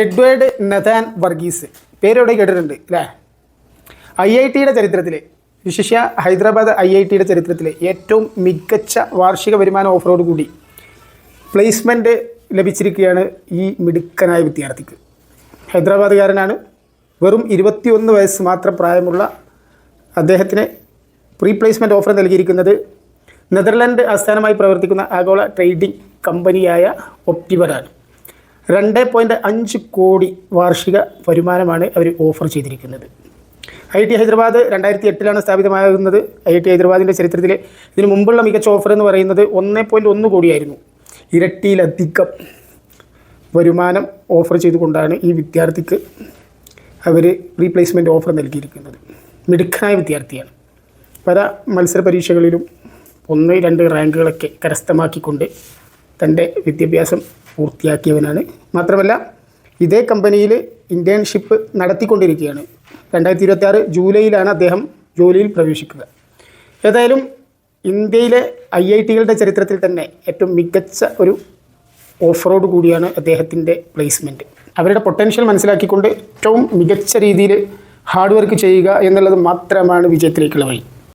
Edward Nathan Varghese പേരോടെ കേട്ടിട്ടുണ്ട് അല്ലേ? IITയുടെ ചരിത്രത്തിലെ വിശേഷ ഹൈദരാബാദ് IITയുടെ ചരിത്രത്തിലെ ഏറ്റവും മികച്ച വാർഷിക വരുമാന ഓഫറോട് കൂടി പ്ലേസ്മെൻറ്റ് ലഭിച്ചിരിക്കുകയാണ് ഈ മിടുക്കനായ വിദ്യാർത്ഥിക്ക്. ഹൈദരാബാദുകാരനാണ്. വെറും 21 വയസ്സ് മാത്രം പ്രായമുള്ള അദ്ദേഹത്തിന് പ്രീ പ്ലേസ്മെൻറ്റ് ഓഫർ നൽകിയിരിക്കുന്നത് നെതർലൻഡ് ആസ്ഥാനമായി പ്രവർത്തിക്കുന്ന ആഗോള ട്രേഡിംഗ് കമ്പനിയായ ഒപ്റ്റിവറാണ്. 2.5 കോടി വാർഷിക വരുമാനമാണ് അവർ ഓഫർ ചെയ്തിരിക്കുന്നത്. IIT ഹൈദരാബാദ് 2008 സ്ഥാപിതമാകുന്നത്. IIT ഹൈദരാബാദിൻ്റെ ചരിത്രത്തിൽ ഇതിനു മുമ്പുള്ള മികച്ച ഓഫർ എന്ന് പറയുന്നത് 1.1 കോടിയായിരുന്നു. ഇരട്ടിയിലധികം വരുമാനം ഓഫർ ചെയ്തുകൊണ്ടാണ് ഈ വിദ്യാർത്ഥിക്ക് അവർ റീപ്ലേസ്മെൻറ്റ് ഓഫർ നൽകിയിരിക്കുന്നത്. മിടുക്കനായ വിദ്യാർത്ഥിയാണ്. പല മത്സര പരീക്ഷകളിലും 1-2 റാങ്കുകളൊക്കെ കരസ്ഥമാക്കിക്കൊണ്ട് തൻ്റെ വിദ്യാഭ്യാസം പൂർത്തിയാക്കിയവനാണ്. മാത്രമല്ല ഇതേ കമ്പനിയിൽ ഇൻറ്റേൺഷിപ്പ് നടത്തിക്കൊണ്ടിരിക്കുകയാണ്. 2026 ജൂലൈയിലാണ് അദ്ദേഹം ജോലിയിൽ പ്രവേശിക്കുക. ഏതായാലും ഇന്ത്യയിലെ IITകളുടെ ചരിത്രത്തിൽ തന്നെ ഏറ്റവും മികച്ച ഒരു ഓഫറോട് കൂടിയാണ് അദ്ദേഹത്തിൻ്റെ പ്ലേസ്മെൻറ്റ്. അവരുടെ പൊട്ടൻഷ്യൽ മനസ്സിലാക്കിക്കൊണ്ട് ഏറ്റവും മികച്ച രീതിയിൽ ഹാർഡ് വർക്ക് ചെയ്യുക എന്നുള്ളത് മാത്രമാണ് വിജയത്തിലേക്കുള്ള വഴി.